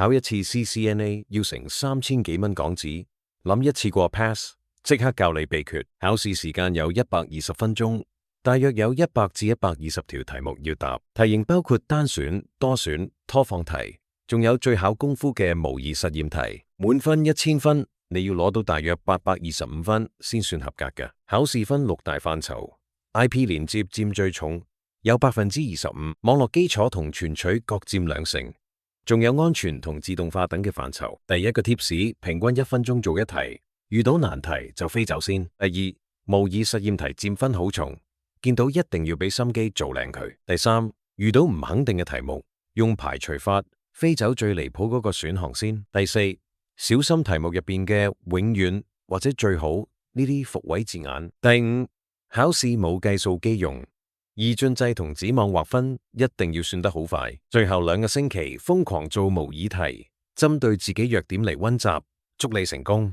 考一次 CCNA 要成3000幾蚊港紙，諗一次過 pass， 即刻教你秘訣。考試時間有120分鐘，大約有100至120條題目要答，題型包括單選、多選、拖放題，仲有最考功夫嘅模擬實驗題。滿分1000分，你要攞到大約825分先算合格嘅。考試分6大範疇 ，IP 連接佔最重，有25%，網絡基礎同存取各佔20%。仲有安全同自動化等嘅範疇。第一個 tips， 平均1分鐘做一題，遇到難題就飛走先。第二，模擬實驗題佔分好重，見到一定要俾心機做靚佢。第三，遇到唔肯定嘅題目，用排除法飛走最離譜嗰個選項先。第四，小心題目入邊嘅永遠或者最好呢啲伏位字眼。第五，考試冇計數機用。二進制同子網劃分一定要算得好快，最後2個星期瘋狂做模擬題，針對自己弱點嚟溫習，祝你成功。